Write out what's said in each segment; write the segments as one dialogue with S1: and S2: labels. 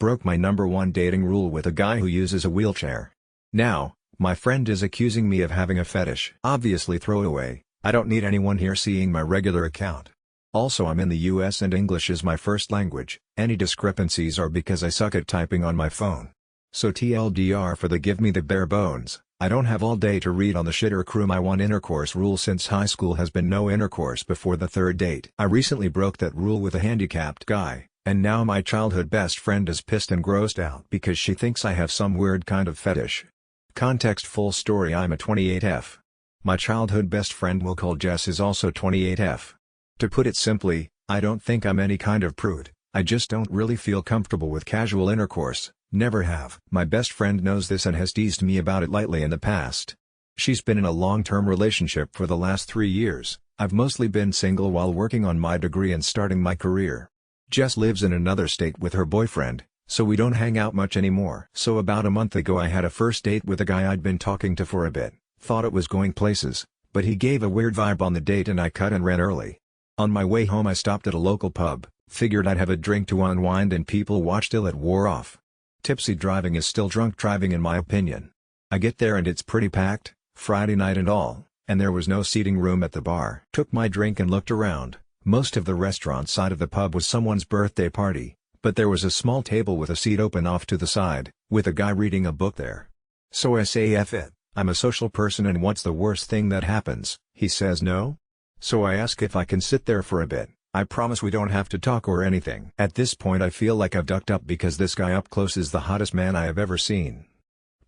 S1: broke my #1 dating rule with a guy who uses a wheelchair. Now, my friend is accusing me of having a fetish. Obviously throwaway, I don't need anyone here seeing my regular account. Also, I'm in the US and English is my first language. Any discrepancies are because I suck at typing on my phone. So TLDR for the give me the bare bones, I don't have all day to read on the shit or crew my one intercourse rule since high school has been no intercourse before the third date. I recently broke that rule with a handicapped guy, and now my childhood best friend is pissed and grossed out because she thinks I have some weird kind of fetish. Context: full story, I'm a 28F. My childhood best friend we'll call Jess is also 28F. To put it simply, I don't think I'm any kind of prude, I just don't really feel comfortable with casual intercourse. Never have. My best friend knows this and has teased me about it lightly in the past. She's been in a long-term relationship for the last 3 years, I've mostly been single while working on my degree and starting my career. Jess lives in another state with her boyfriend, so we don't hang out much anymore. So about a month ago I had a first date with a guy I'd been talking to for a bit, thought it was going places, but he gave a weird vibe on the date and I cut and ran early. On my way home I stopped at a local pub, figured I'd have a drink to unwind and people watched till it wore off. Tipsy driving is still drunk driving in my opinion. I get there and it's pretty packed, Friday night and all, and there was no seating room at the bar. Took my drink and looked around. Most of the restaurant side of the pub was someone's birthday party, but there was a small table with a seat open off to the side, with a guy reading a book there. So I say F it, I'm a social person and what's the worst thing that happens? He says no? So I ask if I can sit there for a bit. I promise we don't have to talk or anything. At this point I feel like I've ducked up because this guy up close is the hottest man I have ever seen.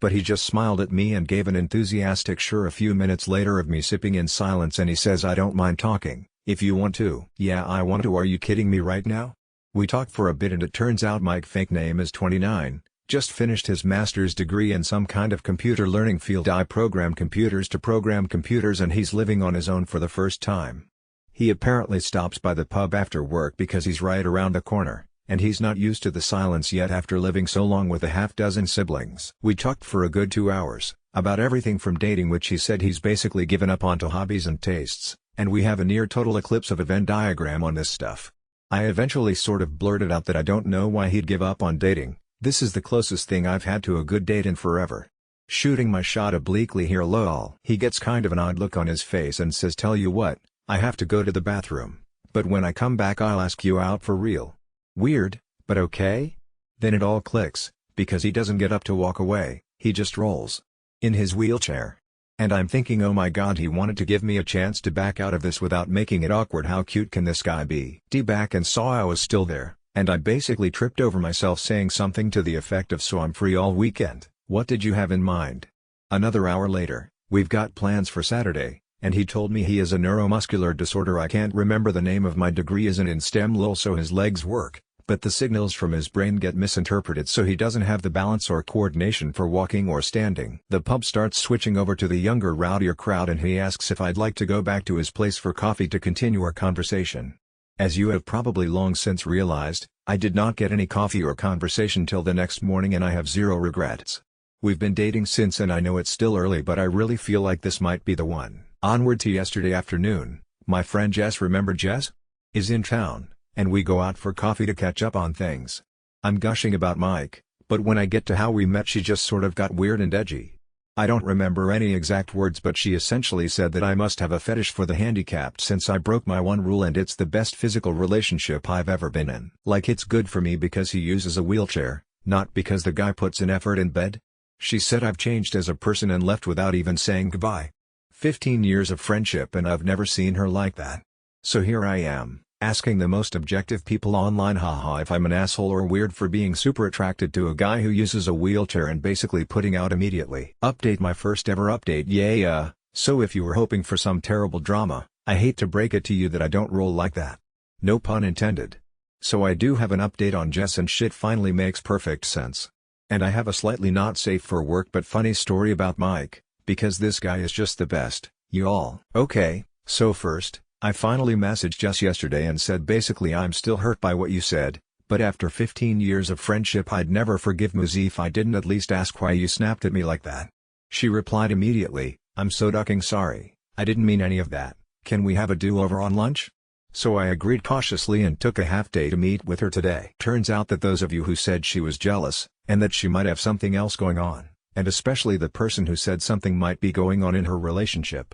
S1: But he just smiled at me and gave an enthusiastic sure a few minutes later of me sipping in silence and he says I don't mind talking, if you want to. Yeah, I want to. Are you kidding me right now? We talked for a bit and it turns out Mike, fake name, is 29, just finished his master's degree in some kind of computer learning field. I program computers to program computers and he's living on his own for the first time. He apparently stops by the pub after work because he's right around the corner, and he's not used to the silence yet after living so long with a half-dozen siblings. We talked for a good 2 hours, about everything from dating, which he said he's basically given up on, to hobbies and tastes, and we have a near total eclipse of a Venn diagram on this stuff. I eventually sort of blurted out that I don't know why he'd give up on dating, this is the closest thing I've had to a good date in forever. Shooting my shot obliquely here, lol. He gets kind of an odd look on his face and says, tell you what, I have to go to the bathroom, but when I come back I'll ask you out for real. Weird, but okay? Then it all clicks, because he doesn't get up to walk away, he just rolls in his wheelchair. And I'm thinking, oh my god, he wanted to give me a chance to back out of this without making it awkward. How cute can this guy be? D back and saw I was still there, and I basically tripped over myself saying something to the effect of, so I'm free all weekend, what did you have in mind? Another hour later, we've got plans for Saturday. And he told me he has a neuromuscular disorder I can't remember the name of. My degree isn't in STEM lol, so his legs work, but the signals from his brain get misinterpreted, so he doesn't have the balance or coordination for walking or standing. The pub starts switching over to the younger, rowdier crowd and he asks if I'd like to go back to his place for coffee to continue our conversation. As you have probably long since realized, I did not get any coffee or conversation till the next morning and I have zero regrets. We've been dating since and I know it's still early, but I really feel like this might be the one. Onward to yesterday afternoon, my friend Jess, remember Jess? Is in town, and we go out for coffee to catch up on things. I'm gushing about Mike, but when I get to how we met she just sort of got weird and edgy. I don't remember any exact words, but she essentially said that I must have a fetish for the handicapped since I broke my one rule and it's the best physical relationship I've ever been in. Like it's good for me because he uses a wheelchair, not because the guy puts in effort in bed. She said I've changed as a person and left without even saying goodbye. 15 years of friendship and I've never seen her like that. So here I am, asking the most objective people online haha if I'm an asshole or weird for being super attracted to a guy who uses a wheelchair and basically putting out immediately. Update, my first ever update. Yeah, so if you were hoping for some terrible drama, I hate to break it to you that I don't roll like that. No pun intended. So I do have an update on Jess and shit finally makes perfect sense. And I have a slightly not safe for work but funny story about Mike, because this guy is just the best, y'all. Okay, so first, I finally messaged Jess yesterday and said basically I'm still hurt by what you said, but after 15 years of friendship I'd never forgive Muzi if I didn't at least ask why you snapped at me like that. She replied immediately, I'm so ducking sorry, I didn't mean any of that, can we have a do-over on lunch? So I agreed cautiously and took a half day to meet with her today. Turns out that those of you who said she was jealous, and that she might have something else going on, and especially the person who said something might be going on in her relationship.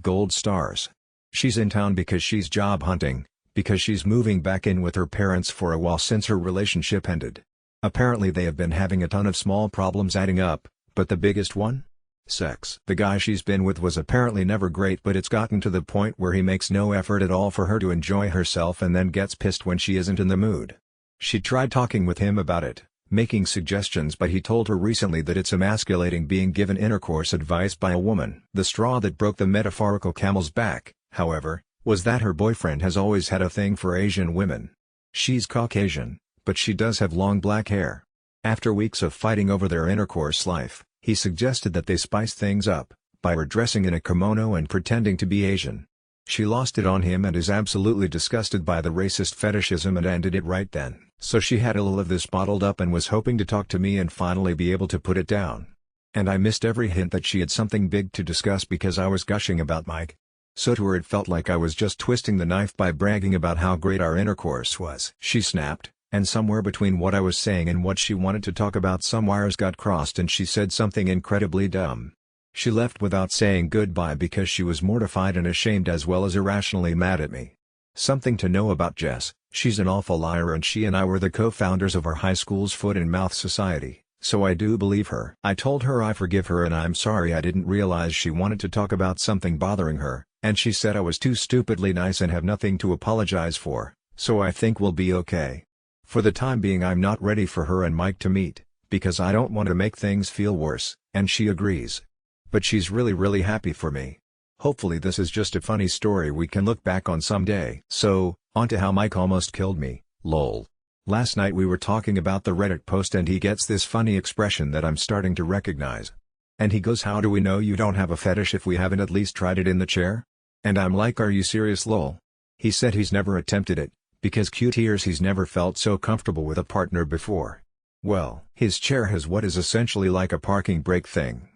S1: Gold stars. She's in town because she's job hunting, because she's moving back in with her parents for a while since her relationship ended. Apparently they have been having a ton of small problems adding up, but the biggest one? Sex. The guy she's been with was apparently never great, but it's gotten to the point where he makes no effort at all for her to enjoy herself and then gets pissed when she isn't in the mood. She tried talking with him about it, making suggestions, but he told her recently that it's emasculating being given intercourse advice by a woman. The straw that broke the metaphorical camel's back, however, was that her boyfriend has always had a thing for Asian women. She's Caucasian, but she does have long black hair. After weeks of fighting over their intercourse life, he suggested that they spice things up, by her dressing in a kimono and pretending to be Asian. She lost it on him and is absolutely disgusted by the racist fetishism and ended it right then. So she had a little of this bottled up and was hoping to talk to me and finally be able to put it down. And I missed every hint that she had something big to discuss because I was gushing about Mike. So to her it felt like I was just twisting the knife by bragging about how great our intercourse was. She snapped, and somewhere between what I was saying and what she wanted to talk about some wires got crossed and she said something incredibly dumb. She left without saying goodbye because she was mortified and ashamed as well as irrationally mad at me. Something to know about Jess: she's an awful liar and she and I were the co-founders of our high school's Foot and Mouth Society, so I do believe her. I told her I forgive her and I'm sorry I didn't realize she wanted to talk about something bothering her, and she said I was too stupidly nice and have nothing to apologize for, so I think we'll be okay. For the time being I'm not ready for her and Mike to meet, because I don't want to make things feel worse, and she agrees. But she's really happy for me. Hopefully this is just a funny story we can look back on someday. So, on to how Mike almost killed me, lol. Last night we were talking about the Reddit post and he gets this funny expression that I'm starting to recognize. And he goes, "How do we know you don't have a fetish if we haven't at least tried it in the chair?" And I'm like, "Are you serious, lol?" He said he's never attempted it, because cute ears he's never felt so comfortable with a partner before. Well, his chair has what is essentially like a parking brake thing.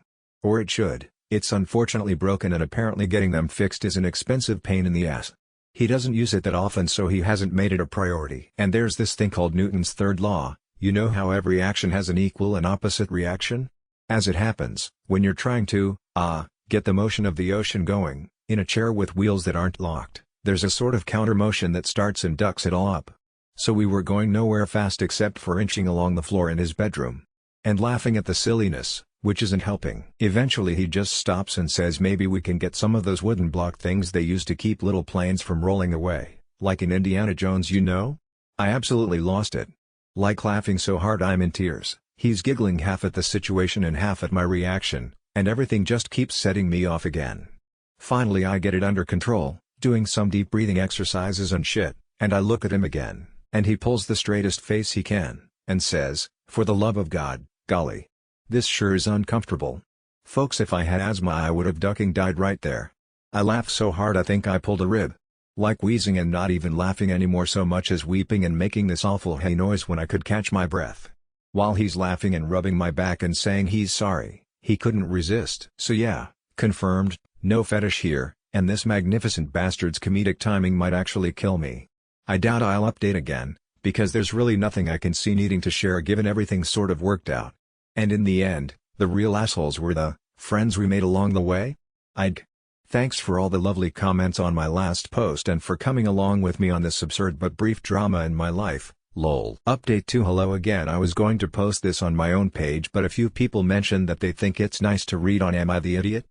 S1: Or it should. It's unfortunately broken and apparently getting them fixed is an expensive pain in the ass. He doesn't use it that often so he hasn't made it a priority. And there's this thing called Newton's third law, you know how every action has an equal and opposite reaction? As it happens, when you're trying to, get the motion of the ocean going, in a chair with wheels that aren't locked, there's a sort of counter motion that starts and ducks it all up. So we were going nowhere fast except for inching along the floor in his bedroom. And laughing at the silliness, which isn't helping. Eventually he just stops and says maybe we can get some of those wooden block things they use to keep little planes from rolling away, like in Indiana Jones, you know? I absolutely lost it. Like laughing so hard I'm in tears. He's giggling half at the situation and half at my reaction, and everything just keeps setting me off again. Finally I get it under control, doing some deep breathing exercises and shit, and I look at him again, and he pulls the straightest face he can, and says, "For the love of God, golly. This sure is uncomfortable." Folks, if I had asthma I would have ducking died right there. I laughed so hard I think I pulled a rib. Like wheezing and not even laughing anymore so much as weeping and making this awful hey noise when I could catch my breath. While he's laughing and rubbing my back and saying he's sorry, he couldn't resist. So yeah, confirmed, no fetish here, and this magnificent bastard's comedic timing might actually kill me. I doubt I'll update again, because there's really nothing I can see needing to share given everything's sort of worked out. And in the end, the real assholes were the friends we made along the way? Thanks for all the lovely comments on my last post and for coming along with me on this absurd but brief drama in my life, lol. Update 2. Hello again. I was going to post this on my own page but a few people mentioned that they think it's nice to read on Am I the Idiot?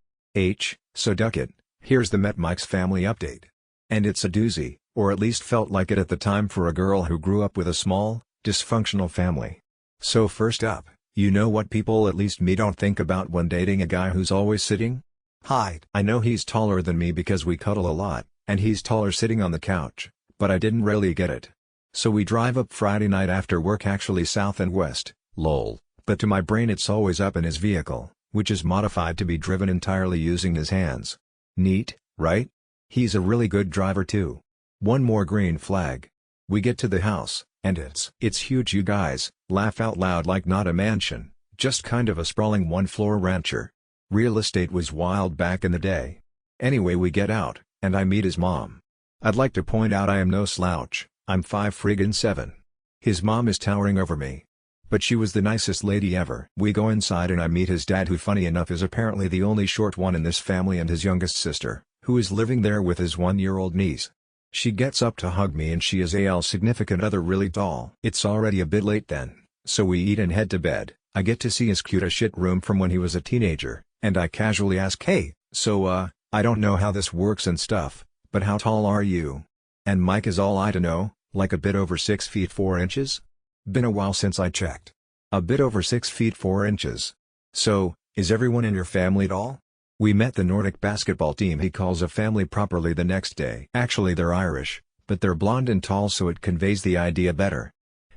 S1: So duck it. Here's the Met Mike's family update. And it's a doozy, or at least felt like it at the time for a girl who grew up with a small, dysfunctional family. So first up, you know what people at least me don't think about when dating a guy who's always sitting? Height. I know he's taller than me because we cuddle a lot, and he's taller sitting on the couch, but I didn't really get it. So we drive up Friday night after work, actually south and west, lol, but to my brain it's always up in his vehicle, which is modified to be driven entirely using his hands. Neat, right? He's a really good driver too. One more green flag. We get to the house, and it's huge, you guys, laugh out loud, like not a mansion, just kind of a sprawling one-floor rancher. Real estate was wild back in the day. Anyway, we get out, and I meet his mom. I'd like to point out I am no slouch, I'm 5'7". His mom is towering over me. But she was the nicest lady ever. We go inside and I meet his dad, who funny enough is apparently the only short one in this family, and his youngest sister, who is living there with his 1-year-old niece. She gets up to hug me and she is AL significant other really tall. It's already a bit late then, so we eat and head to bed. I get to see his cute as shit room from when he was a teenager, and I casually ask, "Hey, so I don't know how this works and stuff, but how tall are you?" And Mike is all I to know, like a bit over 6 feet 4 inches? Been a while since I checked. A bit over 6 feet 4 inches. So, is everyone in your family tall? We met the Nordic basketball team he calls a family properly the next day. Actually they're Irish, but they're blonde and tall, so it conveys the idea better.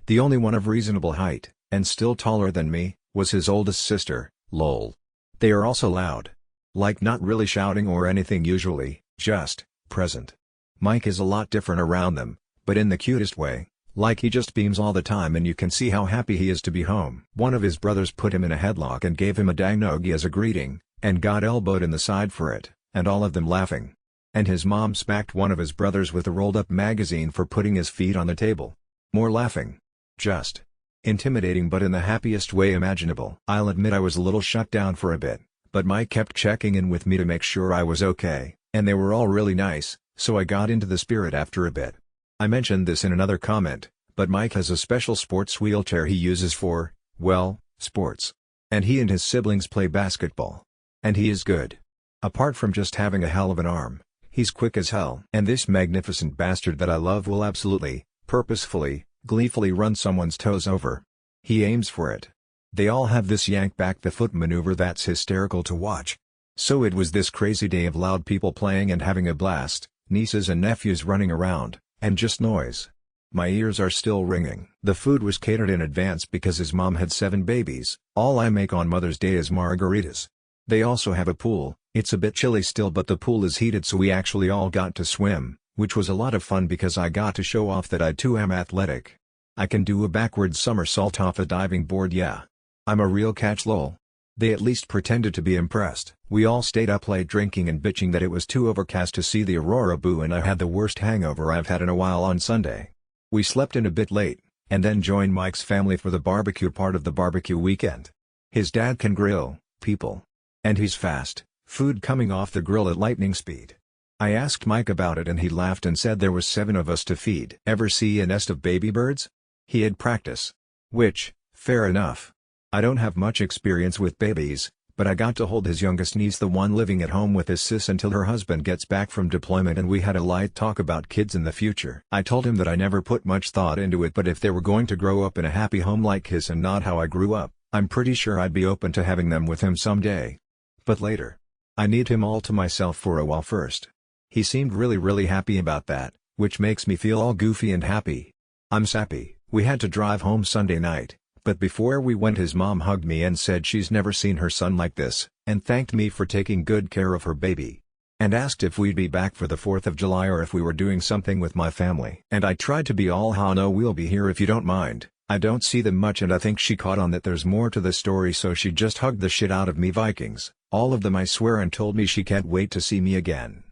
S1: The only one of reasonable height, and still taller than me, was his oldest sister, lol. They are also loud. Like not really shouting or anything usually, just present. Mike is a lot different around them, but in the cutest way, like he just beams all the time and you can see how happy he is to be home. One of his brothers put him in a headlock and gave him a dang nogie as a greeting, and got elbowed in the side for it, and all of them laughing. And his mom smacked one of his brothers with a rolled-up magazine for putting his feet on the table. More laughing. Just intimidating, but in the happiest way imaginable. I'll admit I was a little shut down for a bit, but Mike kept checking in with me to make sure I was okay, and they were all really nice, so I got into the spirit after a bit. I mentioned this in another comment, but Mike has a special sports wheelchair he uses for, well, sports. And he and his siblings play basketball. And he is good. Apart from just having a hell of an arm, he's quick as hell. And this magnificent bastard that I love will absolutely, purposefully, gleefully run someone's toes over. He aims for it. They all have this yank back the foot maneuver that's hysterical to watch. So it was this crazy day of loud people playing and having a blast, nieces and nephews running around, and just noise. My ears are still ringing. The food was catered in advance because his mom had 7 babies. All I make on Mother's Day is margaritas. They also have a pool. It's a bit chilly still, but the pool is heated, so we actually all got to swim, which was a lot of fun because I got to show off that I too am athletic. I can do a backwards somersault off a diving board, yeah. I'm a real catch, lol. They at least pretended to be impressed. We all stayed up late drinking and bitching that it was too overcast to see the aurora, boo, and I had the worst hangover I've had in a while on Sunday. We slept in a bit late, and then joined Mike's family for the barbecue part of the barbecue weekend. His dad can grill, people. And he's fast, food coming off the grill at lightning speed. I asked Mike about it and he laughed and said there was 7 of us to feed. Ever see a nest of baby birds? He had practice. Which, fair enough. I don't have much experience with babies, but I got to hold his youngest niece, the one living at home with his sis, until her husband gets back from deployment, and we had a light talk about kids in the future. I told him that I never put much thought into it, but if they were going to grow up in a happy home like his and not how I grew up, I'm pretty sure I'd be open to having them with him someday. But later. I need him all to myself for a while first. He seemed really happy about that, which makes me feel all goofy and happy. I'm sappy. We had to drive home Sunday night, but before we went his mom hugged me and said she's never seen her son like this, and thanked me for taking good care of her baby. And asked if we'd be back for the 4th of July or if we were doing something with my family. And I tried to be all, "Ha, no, we'll be here if you don't mind. I don't see them much," and I think she caught on that there's more to the story, so she just hugged the shit out of me, Vikings. All of them, I swear, and told me she can't wait to see me again.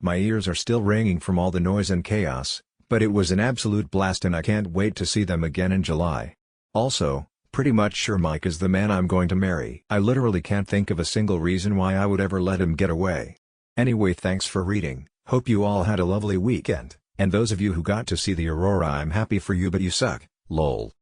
S1: My ears are still ringing from all the noise and chaos, but it was an absolute blast and I can't wait to see them again in July. Also, pretty much sure Mike is the man I'm going to marry. I literally can't think of a single reason why I would ever let him get away. Anyway, thanks for reading. Hope you all had a lovely weekend, and those of you who got to see the aurora, I'm happy for you, but you suck, lol.